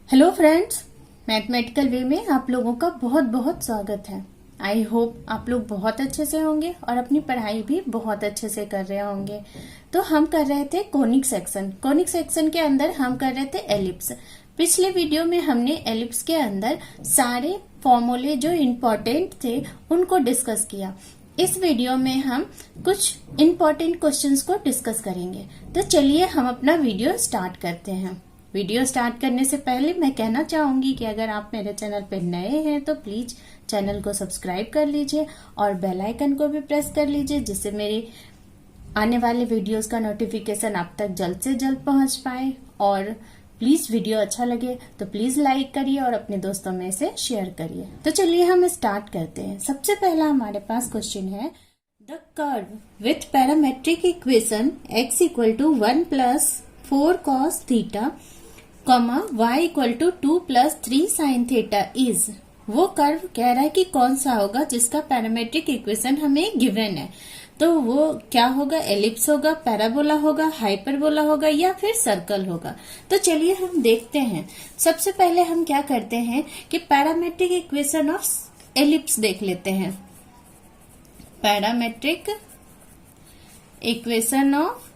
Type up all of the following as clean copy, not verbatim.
Hello friends, mathematical वे में आप लोगों का बहुत बहुत स्वागत है। आई होप आप लोग बहुत अच्छे से होंगे और अपनी पढ़ाई भी बहुत अच्छे से कर रहे होंगे। तो हम कर रहे थे कोनिक सेक्शन के अंदर हम कर रहे थे एलिप्स। पिछले वीडियो में हमने एलिप्स के अंदर सारे फॉर्मूले जो इम्पोर्टेंट थे उनको डिस्कस किया। इस वीडियो में हम कुछ इम्पोर्टेंट क्वेश्चंस को डिस्कस करेंगे। तो चलिए हम अपना वीडियो स्टार्ट करते हैं। वीडियो स्टार्ट करने से पहले मैं कहना चाहूंगी कि अगर आप मेरे चैनल पर नए हैं तो प्लीज चैनल को सब्सक्राइब कर लीजिए और बेल आइकन को भी प्रेस कर लीजिए, जिससे मेरी आने वाले वीडियोस का नोटिफिकेशन आप तक जल्द से जल्द पहुंच पाए। और प्लीज वीडियो अच्छा लगे तो प्लीज लाइक करिए और अपने दोस्तों में इसे शेयर करिए। तो चलिए हम स्टार्ट करते हैं। सबसे पहला हमारे पास क्वेश्चन है, the curve with parametric equation x equal to 1 plus 4 cos theta y equal to 2 plus 3 sine theta is. वो कर्व कह रहा है कि कौन सा होगा जिसका पैरामेट्रिक इक्वेशन हमें गिवन है। तो वो क्या होगा? एलिप्स होगा, पैराबोला होगा, हाइपरबोला होगा या फिर सर्कल होगा। तो चलिए हम देखते हैं। सबसे पहले हम क्या करते हैं कि पैरामेट्रिक इक्वेशन ऑफ एलिप्स देख लेते हैं। पैरामेट्रिक इक्वेशन ऑफ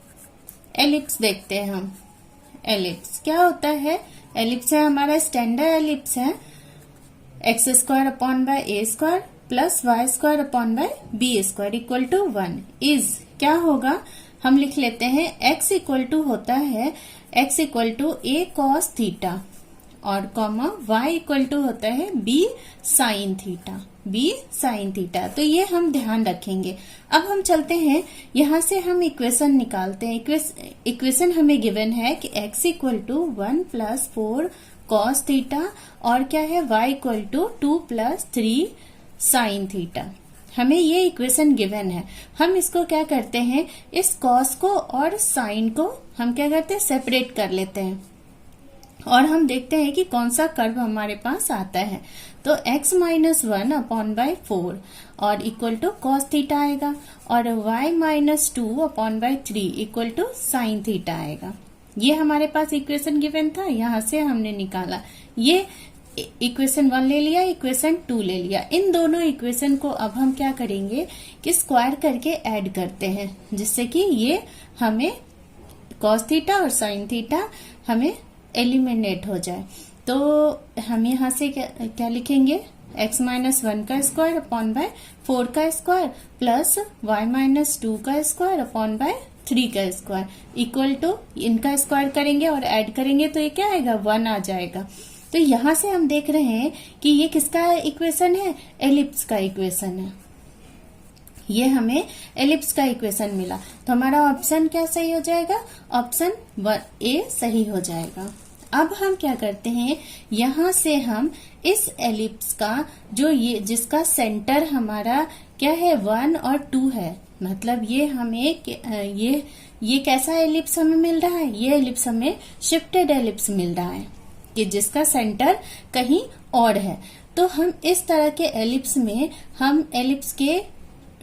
एलिप्स देखते हैं हम। एलिप्स क्या होता है? एलिप्स है हमारा स्टैंडर्ड एलिप्स है X square upon by A square plus Y square upon by B square equal to 1 is क्या होगा? हम लिख लेते हैं x इक्वल टू होता है x equal to A cos theta और कॉमा y इक्वल टू होता है b साइन थीटा। तो ये हम ध्यान रखेंगे। अब हम चलते हैं, यहाँ से हम इक्वेशन निकालते हैं। इक्वेशन हमें गिवन है कि x equal to 1 plus 4 cos theta और क्या है y equal to 2 plus 3 sine theta. हमें ये इक्वेशन गिवन है। हम इसको क्या करते हैं, इस कॉस को और साइन को हम क्या करते हैं, सेपरेट कर लेते हैं और हम देखते हैं कि कौन सा कर्व हमारे पास आता है। तो x माइनस 1 अपॉन बाय 4 और इक्वल टू कॉस थीटा आएगा और y minus 2 upon by 3 equal to sine theta आएगा। ये हमारे पास इक्वेशन गिवन था, यहाँ से हमने निकाला। ये इक्वेशन 1 ले लिया, इक्वेशन 2 ले लिया। इन दोनों इक्वेशन को अब हम क्या करेंगे कि स्क्वायर करके ऐड करते हैं, जिससे कि ये हमें कॉस थीटा और साइन थीटा हमें एलिमिनेट हो जाए। तो हम यहाँ से क्या लिखेंगे, x माइनस 1 का स्क्वायर अपॉन बाय 4 का स्क्वायर प्लस y माइनस 2 का स्क्वायर अपॉन बाय 3 का स्क्वायर इक्वल टू, इनका स्क्वायर करेंगे और ऐड करेंगे तो ये क्या आएगा, 1 आ जाएगा। तो यहाँ से हम देख रहे हैं कि ये किसका इक्वेशन है, एलिप्स का इक्वेशन है। ये हमें एलिप्स का इक्वेशन मिला। तो हमारा ऑप्शन क्या सही हो जाएगा, ऑप्शन ए सही हो जाएगा। अब हम क्या करते हैं, यहाँ से हम इस एलिप्स का जो ये जिसका सेंटर हमारा क्या है 1 और 2 है, मतलब ये हमें ये कैसा एलिप्स हमें मिल रहा है, ये एलिप्स हमें शिफ्टेड एलिप्स मिल रहा है कि जिसका सेंटर कहीं और है। तो हम इस तरह के एलिप्स में हम एलिप्स के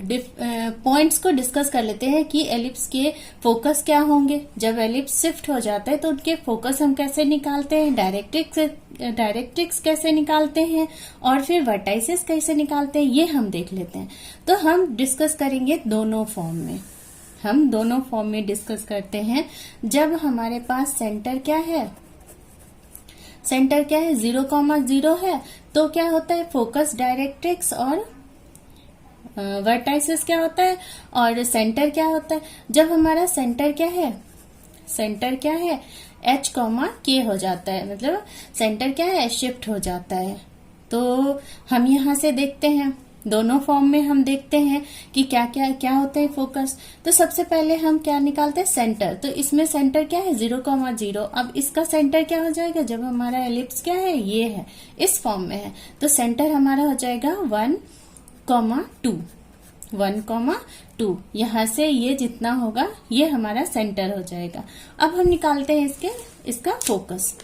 पॉइंट्स को डिस्कस कर लेते हैं कि एलिप्स के फोकस क्या होंगे। जब एलिप्स शिफ्ट हो जाता है तो उनके फोकस हम कैसे निकालते हैं, डायरेक्ट्रिक्स कैसे निकालते हैं और फिर वर्टाइसेस कैसे निकालते हैं, ये हम देख लेते हैं। तो हम डिस्कस करेंगे दोनों फॉर्म में। हम दोनों फॉर्म में डिस्कस करते हैं। जब हमारे पास सेंटर क्या है, 0,0 है, तो क्या होता है, फोकस, डायरेक्ट्रिक्स और वर्टाइसेस क्या होता है और सेंटर क्या होता है। जब हमारा सेंटर क्या है h, k हो जाता है, मतलब सेंटर क्या है, शिफ्ट हो जाता है। तो हम यहाँ से देखते हैं, दोनों फॉर्म में हम देखते हैं कि क्या होता है फोकस। तो सबसे पहले हम क्या निकालते हैं, सेंटर। तो इसमें सेंटर क्या है, 0,0। अब इसका सेंटर क्या हो जाएगा, जब हमारा एलिप्स क्या है, ये है, इस फॉर्म में है, तो सेंटर हमारा हो जाएगा 1,2। यहाँ से ये जितना होगा ये हमारा सेंटर हो जाएगा। अब हम निकालते हैं इसका फोकस।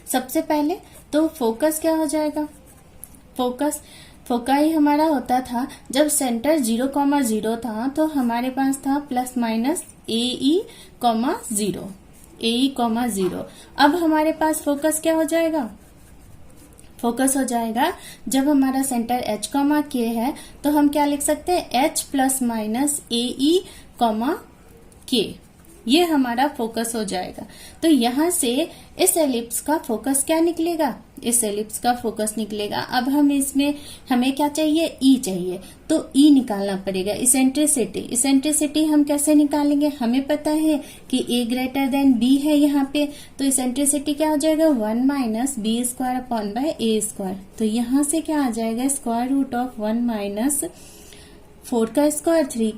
सबसे पहले तो फोकस क्या हो जाएगा, फोकाई हमारा होता था जब सेंटर 0,0 था, तो हमारे पास था प्लस माइनस AE, 0। अब हमारे पास फोकस क्या हो जाएगा, फोकस हो जाएगा। जब हमारा सेंटर h कॉमा k है तो हम क्या लिख सकते हैं, h प्लस माइनस ए ई कॉमा k, ये हमारा फोकस हो जाएगा। तो यहां से इस एलिप्स का फोकस क्या निकलेगा, इस एलिप्स का फोकस निकलेगा। अब हम इसमें हमें क्या चाहिए, ई चाहिए, तो ई निकालना पड़ेगा। इसेंट्रिसिटी, इसेंट्रिसिटी हम कैसे निकालेंगे, हमें पता है कि ए ग्रेटर देन बी है यहाँ पे, तो इसेंट्रिसिटी क्या हो जाएगा, 1 minus B square upon by A square. तो यहाँ से क्या आ जाएगा, स्क्वायर रूट ऑफ 1 माइनस 4 का स्क्वायर, 3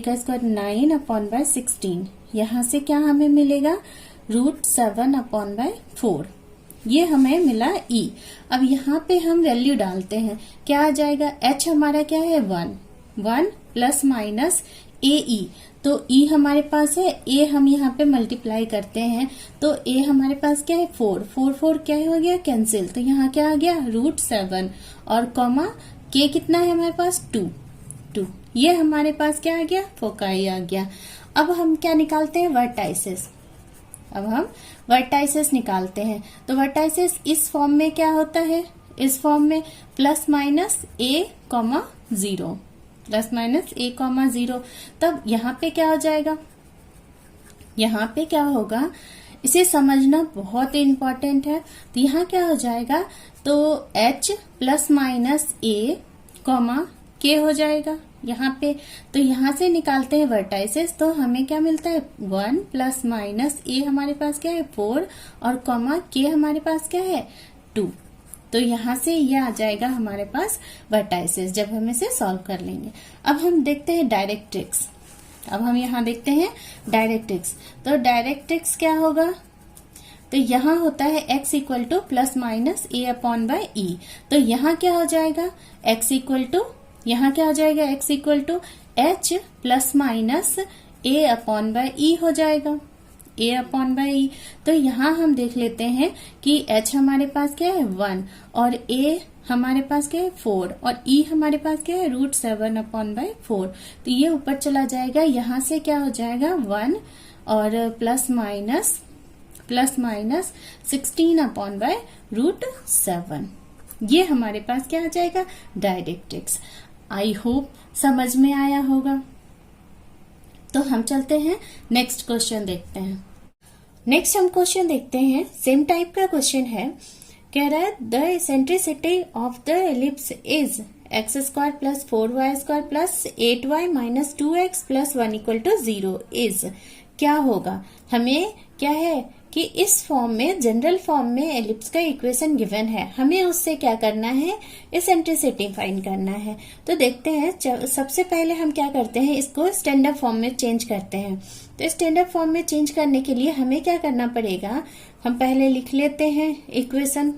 का स्क्वायर 9 अपॉन बाय 16। यहाँ से क्या हमें मिलेगा, √7 अपॉन बाय 4, ये हमें मिला E। अब यहाँ पे हम वैल्यू डालते हैं, क्या आ जाएगा, H हमारा क्या है 1 प्लस माइनस ए ई, तो E हमारे पास है, A हम यहाँ पे मल्टीप्लाई करते हैं तो A हमारे पास क्या है 4 क्या हो गया, कैंसिल, तो यहाँ क्या आ गया √7 और कॉमा K कितना है हमारे पास 2, ये हमारे पास क्या आ गया, फोकाई आ गया। अब हम क्या निकालते हैं, वर्टाइसेस। अब हम वर्टाइसेस निकालते हैं, तो वर्टाइसेस इस फॉर्म में क्या होता है, इस फॉर्म में प्लस माइनस ए कॉमा 0, प्लस माइनस ए कॉमा 0। तब यहाँ पे क्या हो जाएगा, यहाँ पे क्या होगा, इसे समझना बहुत इंपॉर्टेंट है। तो यहाँ क्या हो जाएगा, तो H प्लस माइनस ए कॉमा के हो जाएगा यहाँ पे। तो यहाँ से निकालते हैं वर्टाइसेस, तो हमें क्या मिलता है, 1 प्लस माइनस ए हमारे पास क्या है 4 और कॉमा के हमारे पास क्या है 2। तो यहाँ से ये आ जाएगा हमारे पास वर्टाइसेस, जब हम इसे सॉल्व कर लेंगे। अब हम देखते हैं डायरेक्ट्रिक्स। अब हम यहाँ देखते हैं डायरेक्ट्रिक्स। तो डायरेक्ट्रिक्स क्या होगा, तो यहाँ होता है x equal to plus minus a upon by e. तो यहाँ क्या हो जाएगा, x इक्वल टू, यहाँ क्या हो जाएगा, x equal to h plus minus a upon by e हो जाएगा, a अपॉन बाय ई। तो यहाँ हम देख लेते हैं कि h हमारे पास क्या है 1 और a हमारे पास क्या है 4 और e हमारे पास क्या है √7 अपॉन बाय 4। तो ये ऊपर चला जाएगा, यहाँ से क्या हो जाएगा 1 और प्लस माइनस 16 अपॉन बाय √7। ये हमारे पास क्या आ जाएगा, डायरेक्ट्रिक्स। आई होप समझ में आया होगा। तो हम चलते हैं नेक्स्ट क्वेश्चन देखते हैं। नेक्स्ट हम क्वेश्चन देखते हैं, सेम टाइप का क्वेश्चन है, कह रहा है the eccentricity of the ellipse is x square plus 4y square plus 8y minus 2x plus 1 equal to 0 is, क्या होगा। हमें क्या है कि इस फॉर्म में, जनरल फॉर्म में एलिप्स का इक्वेशन गिवन है, हमें उससे क्या करना है, इसेंट्रिसिटी फाइंड करना है। तो देखते हैं, सबसे पहले हम क्या करते हैं, इसको स्टैंडर्ड फॉर्म में चेंज करते हैं। तो स्टैंडर्ड फॉर्म में चेंज करने के लिए हमें क्या करना पड़ेगा, हम पहले लिख लेते हैं equation,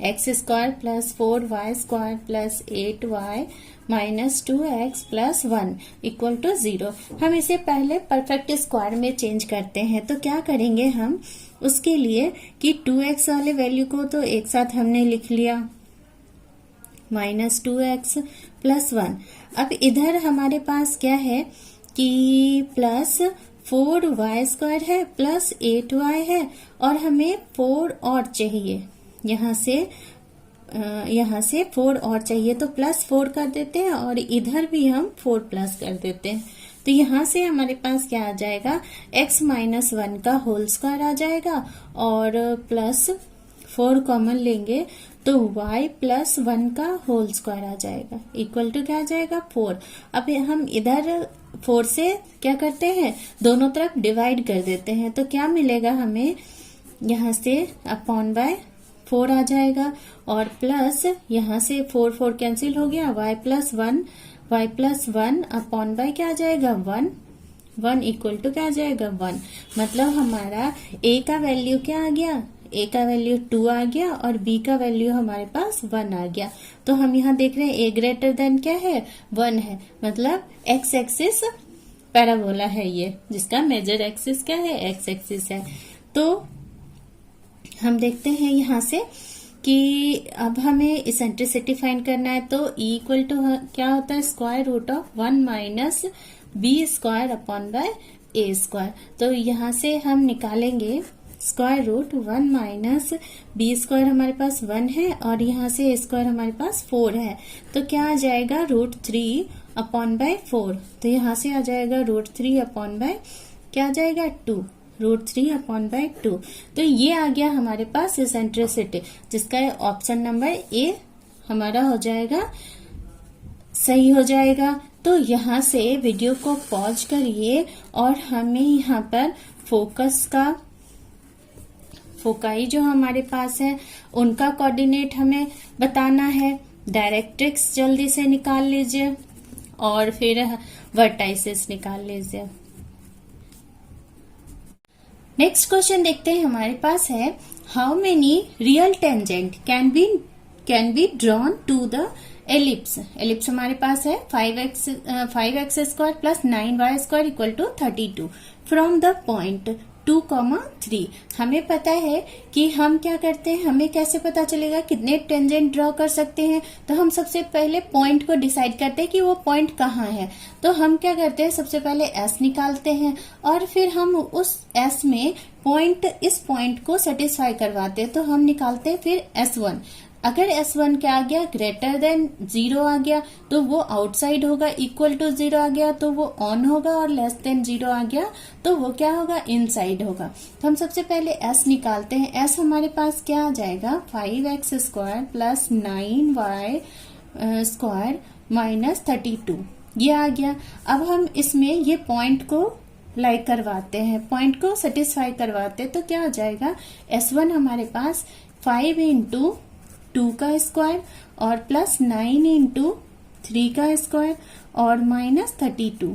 x square plus 4y square plus 8y minus 2x plus 1 equal to 0। हम इसे पहले परफेक्ट स्क्वायर में चेंज करते हैं। तो क्या करेंगे हम उसके लिए कि 2x वाले वैल्यू को तो एक साथ हमने लिख लिया, माइनस 2x प्लस 1। अब इधर हमारे पास क्या है कि प्लस 4y स्क्वायर है प्लस 8y है और हमें 4 और चाहिए, यहाँ से 4 और चाहिए, तो प्लस 4 कर देते हैं और इधर भी हम 4 प्लस कर देते हैं। तो यहाँ से हमारे पास क्या आ जाएगा, x माइनस 1 का होल स्क्वायर आ जाएगा और प्लस 4 कॉमन लेंगे तो y प्लस 1 का होल स्क्वायर आ जाएगा, इक्वल टू क्या आ जाएगा 4। अब हम इधर 4 से क्या करते हैं, दोनों तरफ डिवाइड कर देते हैं। तो क्या मिलेगा हमें, यहाँ से अपॉन बाय 4 आ जाएगा और प्लस यहाँ से 4 कैंसिल हो गया, y प्लस 1 अपॉन बाय क्या आ जाएगा 1 इक्वल टू क्या आ जाएगा 1। मतलब हमारा a का वैल्यू क्या आ गया, a का वैल्यू 2 आ गया और b का वैल्यू हमारे पास 1 आ गया। तो हम यहाँ देख रहे हैं a ग्रेटर देन क्या है 1 है, मतलब x एक्सिस पैराबोला है ये, जिसका मेजर एक्सिस क्या है, x एक्सिस है। तो हम देखते हैं यहाँ से कि अब हमें इसेंट्रिसिटी फाइंड करना है। तो E इक्वल टू क्या होता है, square root of 1 minus B square upon by A square. तो यहाँ से हम निकालेंगे square root 1 minus B square हमारे पास 1 है और यहाँ से ए स्क्वायर हमारे पास 4 है, तो क्या आ जाएगा √3/4। तो यहाँ से आ जाएगा √3 क्या आ जाएगा 2, √3/2। तो ये आ गया हमारे पास इसेंट्रिसिटी, जिसका ऑप्शन नंबर ए हमारा हो जाएगा, सही हो जाएगा। तो यहाँ से वीडियो को पॉज करिए और हमें यहाँ पर फोकाई जो हमारे पास है उनका कोऑर्डिनेट हमें बताना है। डायरेक्ट्रिक्स जल्दी से निकाल लीजिए और फिर वर्टाइसेस निकाल लीजिए। नेक्स्ट क्वेश्चन देखते हैं, हमारे पास है how many real tangent can be drawn to the ellipse. Ellipse हमारे पास है 5x² plus 9y² equal to 32 from the point 2,3। हमें पता है कि हम क्या करते हैं, हमें कैसे पता चलेगा कितने टेंजेंट ड्रॉ कर सकते हैं। तो हम सबसे पहले पॉइंट को डिसाइड करते हैं कि वो पॉइंट कहाँ है। तो हम क्या करते हैं, सबसे पहले एस निकालते हैं और फिर हम उस एस में इस पॉइंट को सेटिस्फाई करवाते हैं। तो हम निकालते हैं फिर S1। अगर S1 क्या आ गया, ग्रेटर देन 0 आ गया तो वो आउटसाइड होगा, इक्वल टू 0 आ गया तो वो ऑन होगा और लेस देन 0 आ गया तो वो क्या होगा, इनसाइड होगा। तो हम सबसे पहले S निकालते हैं। S हमारे पास क्या आ जाएगा, 5x² प्लस 9y² माइनस 32, ये आ गया। अब हम इसमें ये पॉइंट को लाइक करवाते हैं, पॉइंट को सेटिस्फाई करवाते हैं। तो क्या आ जाएगा, S1 हमारे पास 5 × 2 का स्क्वायर और प्लस 9 × 3 का स्क्वायर और माइनस 32।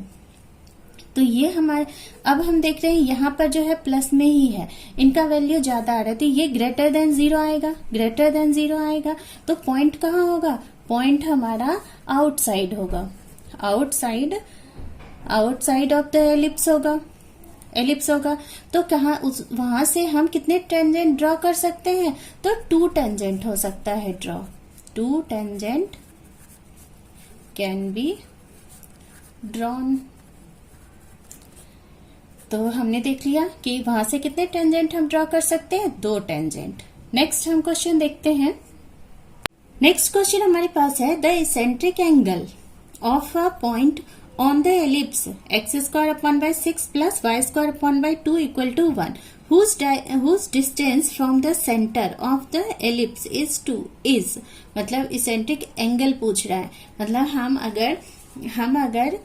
तो ये हमारे, अब हम देख रहे हैं यहाँ पर जो है प्लस में ही है, इनका वैल्यू ज्यादा आ रहा है तो ये ग्रेटर देन 0 आएगा, ग्रेटर देन 0 आएगा। तो पॉइंट कहाँ होगा, पॉइंट हमारा आउटसाइड होगा, आउटसाइड ऑफ द एलिप्स होगा, तो कहाँ वहां से हम कितने टेंजेंट ड्रॉ कर सकते हैं, तो 2 टेंजेंट हो सकता है draw, 2 tangent can be drawn. तो हमने देख लिया कि वहां से कितने टेंजेंट हम ड्रॉ कर सकते हैं, 2 टेंजेंट। नेक्स्ट हम क्वेश्चन देखते हैं। नेक्स्ट क्वेश्चन हमारे पास है the eccentric angle of a point on the ellipse x² plus y² equal to 1 whose distance from the center of the ellipse is 2 is, मतलब इसेंट्रिक एंगल पूछ रहा है। मतलब हम अगर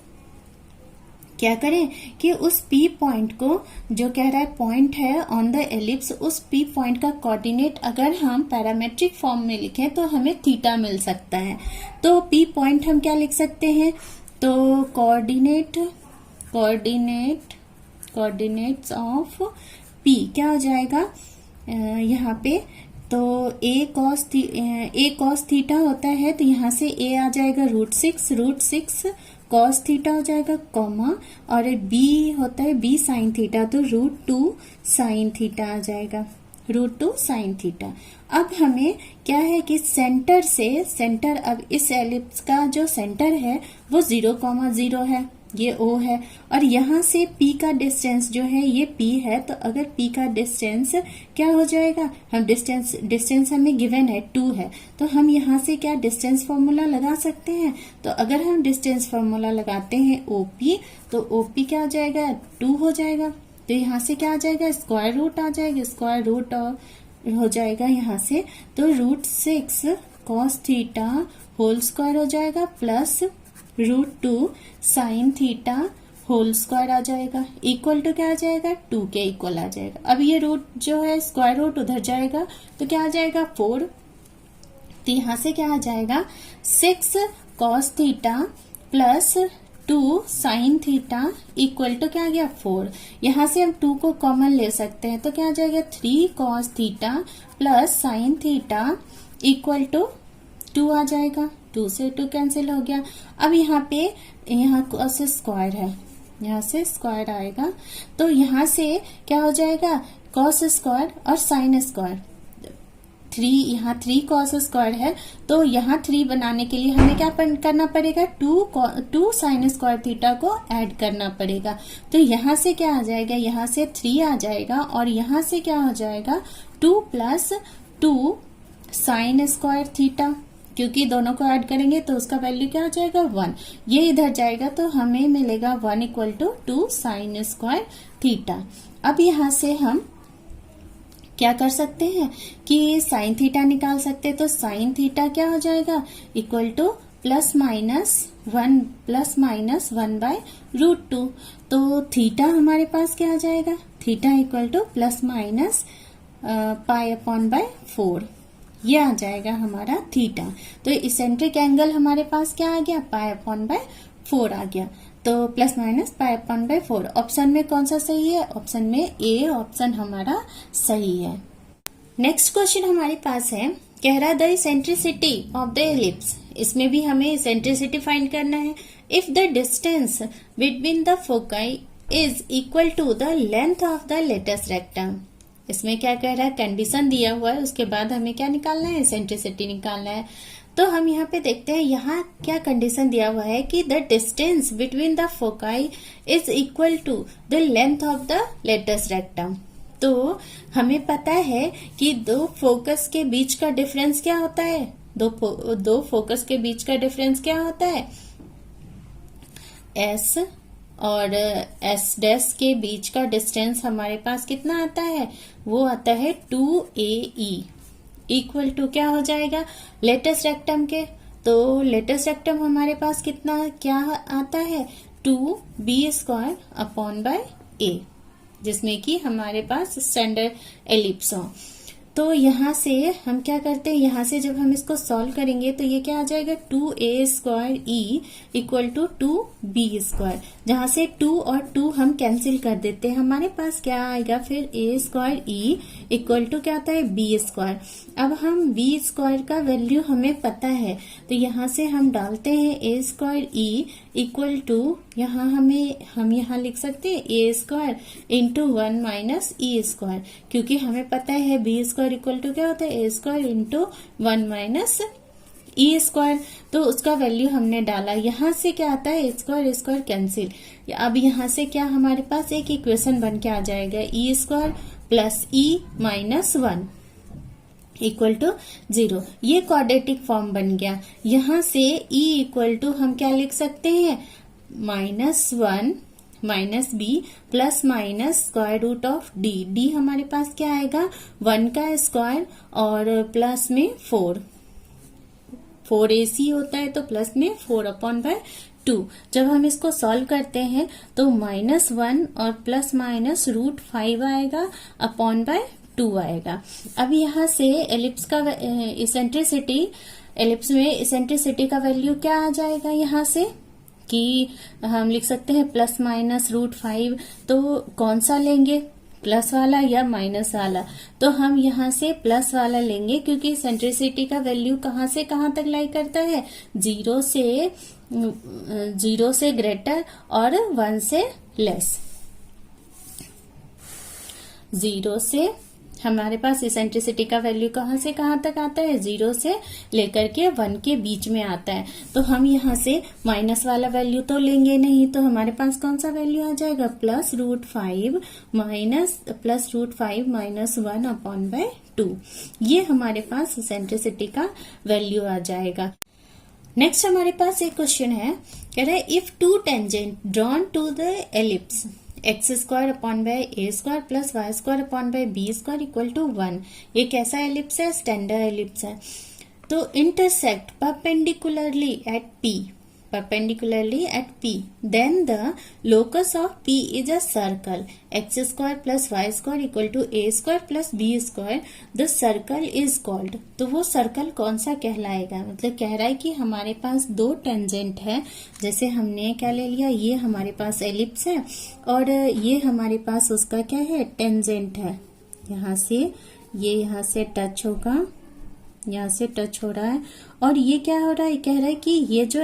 क्या करें कि उस P पॉइंट को, जो कह रहा है पॉइंट है ऑन द एलिप्स, उस P पॉइंट का कोऑर्डिनेट अगर हम पैरामेट्रिक फॉर्म में लिखें तो हमें थीटा मिल सकता है। तो P पॉइंट हम क्या लिख सकते हैं, तो कोऑर्डिनेट्स ऑफ P क्या हो जाएगा यहाँ पे, तो a cos थीटा होता है तो यहाँ से a आ जाएगा √6 cos थीटा हो जाएगा, कॉमा, और b होता है b sin थीटा तो √2 sin थीटा आ जाएगा, √2 sin थीटा। अब हमें क्या है कि सेंटर अब इस एलिप्स का जो सेंटर है वो 0,0 है, ये O है, और यहाँ से P का डिस्टेंस जो है ये P है। तो अगर P का डिस्टेंस क्या हो जाएगा, हम डिस्टेंस हमें गिवन है 2 है, तो हम यहाँ से क्या डिस्टेंस फॉर्मूला लगा सकते हैं। तो अगर हम डिस्टेंस फॉर्मूला लगाते हैं OP, तो OP क्या हो जाएगा, 2 हो जाएगा। तो यहाँ से क्या आ जाएगा, स्क्वायर रूट आ जाएगा, स्क्वायर रूट हो जाएगा यहाँ से, तो √6 cos थीटा होल स्क्वायर हो जाएगा plus √2 sin theta whole square आ जाएगा, इक्वल टू क्या आ जाएगा, 2 के इक्वल आ जाएगा। अब ये रूट जो है स्क्वायर रूट उधर जाएगा तो क्या आ जाएगा 4। तो यहाँ से क्या आ जाएगा 6 cos theta plus 2 sin theta equal to क्या आ गया 4। यहाँ से हम 2 को कॉमन ले सकते हैं तो क्या आ जाएगा 3 cos theta plus sin theta equal to 2 आ जाएगा, 2 से 2 कैंसिल हो गया। अब यहाँ से स्क्वायर है, यहाँ से स्क्वायर आएगा तो यहाँ से क्या हो जाएगा cos स्क्वायर और sin स्क्वायर, 3 यहाँ 3 कॉस स्क्वायर है, तो यहाँ 3 बनाने के लिए हमें क्या करना पड़ेगा, 2 साइन स्क्वायर थीटा को ऐड करना पड़ेगा। तो यहाँ से क्या आ जाएगा, यहाँ से 3 आ जाएगा और यहाँ से क्या हो जाएगा 2 प्लस 2 साइन स्क्वायर थीटा, क्योंकि दोनों को ऐड करेंगे तो उसका वैल्यू क्या हो जाएगा 1। ये इधर जाएगा तो हमें मिलेगा 1 equal to 2 sine square theta. अब यहाँ से हम क्या कर सकते हैं कि साइन थीटा निकाल सकते हैं, तो साइन थीटा क्या हो जाएगा equal to plus minus 1 by root 2। तो थीटा हमारे पास क्या आ जाएगा, theta equal to plus minus pi upon by 4, ये आ जाएगा हमारा थीटा। तो इसेंट्रिक एंगल हमारे पास क्या आ गया, पाई अपॉन बाय 4 आ गया। तो plus minus pi upon by 4 option में कौन सा सही है, ऑप्शन में ए ऑप्शन हमारा सही है। नेक्स्ट क्वेश्चन हमारे पास है, कह रहा the eccentricity of the ellipse, इसमें भी हमें इसेंट्रिसिटी फाइंड करना है। If the distance between the foci is equal to the length of the latus rectum, इसमें क्या कह रहा है, कंडीशन दिया हुआ है, उसके बाद हमें क्या निकालना है, इसेंट्रिसिटी निकालना है। तो हम यहाँ पे देखते हैं, यहाँ क्या कंडीशन दिया हुआ है कि the distance between the foci is equal to the length of the latus rectum. तो हमें पता है कि दो फोकस के बीच का डिफरेंस क्या होता है, दो फोकस के बीच का डिफरेंस क्या होता है, एस और एस डैश के बीच का डिस्टेंस हमारे पास कितना आता है, वो आता है 2AE इक्वल टू क्या हो जाएगा लेटेस्ट रेक्टम के। तो लेटेस्ट रेक्टम हमारे पास कितना क्या आता है 2B² अपॉन बाय A, जिसमें कि हमारे पास स्टैंडर्ड एलिप्स हो। तो यहाँ से हम क्या करते हैं, यहाँ से जब हम इसको सॉल्व करेंगे तो ये क्या आ जाएगा 2A² इक्वल टू 2B², जहाँ से 2 और 2 हम कैंसिल कर देते हैं, हमारे पास क्या आएगा फिर A² इक्वल टू क्या आता है B²। अब हम B² का वैल्यू हमें पता है, तो यहाँ से हम डालते हैं A² इक्वल टू, यहाँ हम यहाँ लिख सकते हैं A² इंटू 1 माइनस E², क्योंकि हमें पता है B² इक्वल टू क्या होता है A² इंटू 1 माइनस E²। तो उसका वैल्यू हमने डाला, यहाँ से क्या आता है A² कैंसिल। अब यहाँ से क्या हमारे पास एक इक्वेशन बन के आ जाएगा E² plus E minus 1 equal to 0, ये क्वाड्रेटिक फॉर्म बन गया। यहाँ से E इक्वल टू हम क्या लिख सकते हैं -1 minus B plus minus square root of D। D हमारे पास क्या आएगा 1 का स्क्वायर और प्लस में 4AC होता है, तो प्लस में 4 अपॉन बाय 2। जब हम इसको सॉल्व करते हैं तो -1 और प्लस माइनस √5 आएगा अपॉन बाय 2 आएगा। अब यहाँ से एलिप्स का इसेंट्रिसिटी, एलिप्स में इसेंट्रिसिटी का वैल्यू क्या आ जाएगा, यहाँ से कि हम लिख सकते हैं प्लस माइनस √5। तो कौन सा लेंगे, प्लस वाला या माइनस वाला, तो हम यहाँ से प्लस वाला लेंगे, क्योंकि इसेंट्रिसिटी का वैल्यू कहाँ से कहाँ तक लाई करता है, 0 से ग्रेटर और 1 से लेस। 0 से हमारे पास इसेंट्रिसिटी का वैल्यू कहाँ से कहाँ तक आता है, 0 से लेकर के 1 के बीच में आता है। तो हम यहाँ से माइनस वाला वैल्यू तो लेंगे नहीं, तो हमारे पास कौन सा वैल्यू आ जाएगा +√5 माइनस 1 अपॉन बाय 2। ये हमारे पास इसेंट्रिसिटी का वैल्यू आ जाएगा। नेक्स्ट हमारे पास एक क्वेश्चन है, कह रहा है if 2 tangent drawn to the ellipse x² upon by A² plus y² upon by B² equal to 1, ये कैसा एलिप्स है, स्टैंडर्ड एलिप्स है। तो intersect perpendicularly at P, then the locus of P is a circle x² plus y² equal to A² plus B², the circle is called। तो वो circle कौन सा कहलाएगा, मतलब कह रहा है कि हमारे पास 2 टेंजेंट है, जैसे हमने क्या ले लिया, ये हमारे पास एलिप्स है और ये हमारे पास उसका क्या है टेंजेंट है, यहाँ से ये यहाँ से टच होगा यहाँ से टच हो रहा है, और ये क्या हो रहा है, कह रहा है कि ये जो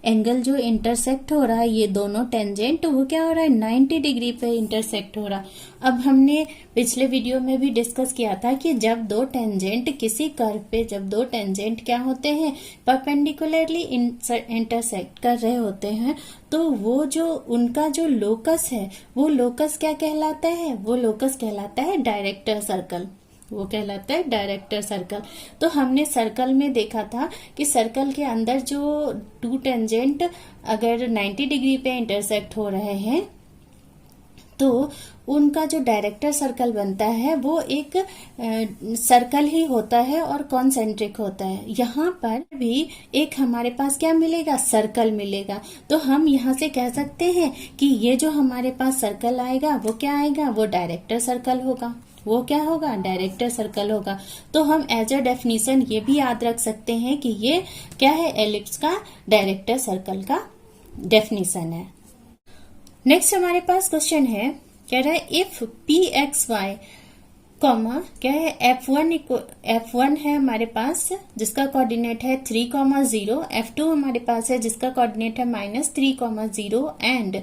एंगल जो इंटरसेक्ट हो रहा है, ये दोनों टेंजेंट, वो क्या हो रहा है 90 डिग्री पे इंटरसेक्ट हो रहा है। अब हमने पिछले वीडियो में भी डिस्कस किया था कि जब दो टेंजेंट किसी कर्व पे, जब दो टेंजेंट क्या होते हैं, परपेंडिकुलरली इंटरसेक्ट कर रहे होते हैं, तो वो जो उनका जो लोकस है, वो लोकस क्या कहलाता है, वो लोकस कहलाता है डायरेक्टर सर्कल, वो कहलाता है डायरेक्टर सर्कल। तो हमने सर्कल में देखा था कि सर्कल के अंदर जो टू टेंजेंट अगर 90 डिग्री पे इंटरसेक्ट हो रहे हैं, तो उनका जो डायरेक्टर सर्कल बनता है वो एक सर्कल ही होता है और कॉन्सेंट्रिक होता है। यहाँ पर भी एक हमारे पास क्या मिलेगा, सर्कल मिलेगा। तो हम यहाँ से कह सकते हैं कि ये जो हमारे पास सर्कल आएगा वो क्या आएगा, वो डायरेक्टर सर्कल होगा। वो क्या होगा, डायरेक्टर सर्कल होगा। तो हम एज अ डेफिनेशन ये भी याद रख सकते हैं कि ये क्या है, एलिप्स का डायरेक्टर सर्कल का डेफिनेशन है। नेक्स्ट हमारे पास क्वेश्चन है, कह रहा है if P X Y comma क्या है, F1 है हमारे पास जिसका कोऑर्डिनेट है 3,0, F2 हमारे पास है जिसका कोऑर्डिनेट है -3,0 and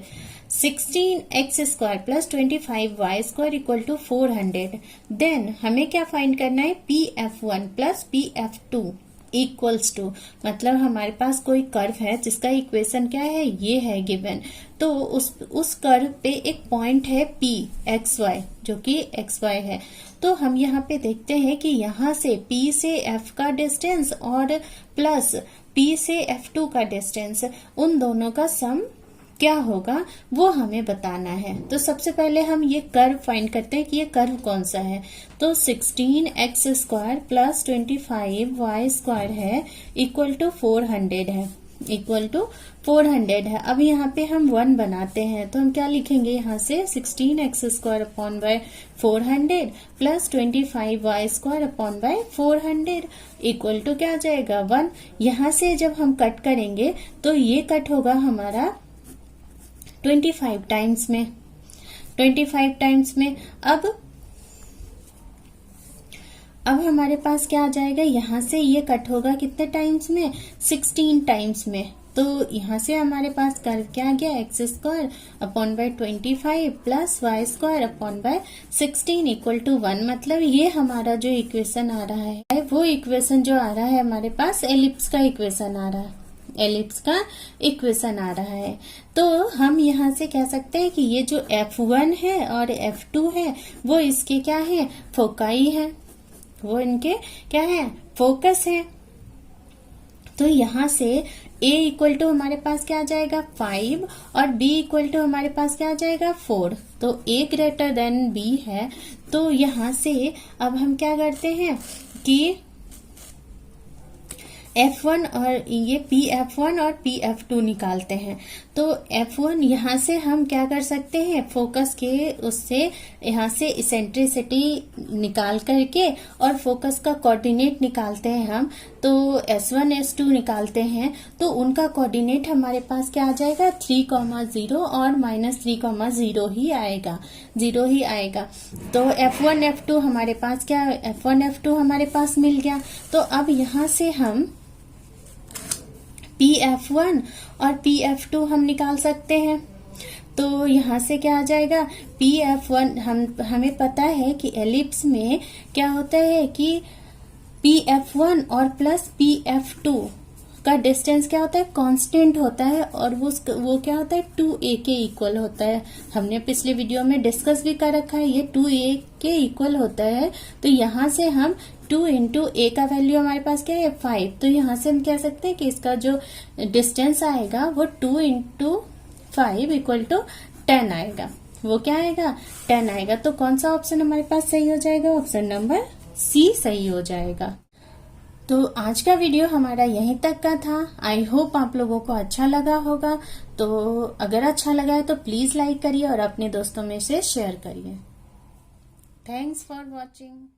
16x² plus 25y² equal to 400। Then हमें क्या फाइंड करना है, PF1 plus PF2 equals to, मतलब हमारे पास कोई कर्व है जिसका इक्वेशन क्या है, ये है गिवन। तो उस कर्व पे एक पॉइंट है PXY जो कि XY है। तो हम यहाँ पे देखते हैं कि यहाँ से P से F का डिस्टेंस और प्लस P से F2 का डिस्टेंस, उन दोनों का सम क्या होगा वो हमें बताना है। तो सबसे पहले हम ये कर्व फाइंड करते हैं कि ये कर्व कौन सा है। तो 16x² प्लस 25y² है इक्वल टू 400 है, इक्वल टू 400 है। अब यहाँ पे हम 1 बनाते हैं, तो हम क्या लिखेंगे यहाँ से 16x² upon by 400 plus 25y² upon by 400 equal to क्या आ जाएगा 1। यहाँ से जब हम कट करेंगे तो ये कट होगा हमारा 25 टाइम्स में, 25 टाइम्स में। अब हमारे पास क्या आ जाएगा, यहाँ से ये कट होगा कितने टाइम्स में, 16 टाइम्स में। तो यहाँ से हमारे पास कर्व क्या आ गया, x² upon by 25 plus y² upon by 16 equal to 1। मतलब ये हमारा जो इक्वेशन आ रहा है, वो इक्वेशन जो आ रहा है हमारे पास एलिप्स का इक्वेशन आ रहा है, एलिप्स का इक्वेशन आ रहा है। तो हम यहाँ से कह सकते हैं कि ये जो F1 है और F2 है वो इसके क्या है, फोकाई है, वो इनके क्या है, फोकस है। तो यहाँ से A इक्वल टू हमारे पास क्या आ जाएगा 5 और B इक्वल टू हमारे पास क्या आ जाएगा 4। तो A ग्रेटर देन B है। तो यहाँ से अब हम क्या करते हैं कि F1 और ये PF1 और PF2 निकालते हैं। तो F1 यहाँ से हम क्या कर सकते हैं, फोकस के उससे यहाँ से इसेंट्रिसिटी निकाल करके और फोकस का कोऑर्डिनेट निकालते हैं हम। तो S1 S2 निकालते हैं तो उनका कोऑर्डिनेट हमारे पास क्या आ जाएगा 3,0 और -3,0 ही आएगा, 0 ही आएगा। तो F1 F2 हमारे पास क्या, F1 F2 हमारे पास मिल गया। तो अब यहाँ से हम PF1 और PF2 हम निकाल सकते हैं। तो यहाँ से क्या आ जाएगा PF1, हमें पता है कि एलिप्स में क्या होता है कि PF1 और प्लस PF2 का डिस्टेंस क्या होता है, कांस्टेंट होता है, और वो क्या होता है 2a के इक्वल होता है। हमने पिछले वीडियो में डिस्कस भी कर रखा है, ये 2a के इक्वल होता है। तो यहाँ से हम 2 इंटू a का वैल्यू हमारे पास क्या है 5। तो यहाँ से हम कह सकते हैं कि इसका जो डिस्टेंस आएगा वो 2 इंटू 5 इक्वल टू 10 आएगा। वो क्या आएगा 10 आएगा। तो कौन सा ऑप्शन हमारे पास सही हो जाएगा, ऑप्शन नंबर सी सही हो जाएगा। तो आज का वीडियो हमारा यहीं तक का था। आई होप आप लोगों को अच्छा लगा होगा। तो अगर अच्छा लगा है तो प्लीज लाइक करिए और अपने दोस्तों में से शेयर करिए। Thanks for watching.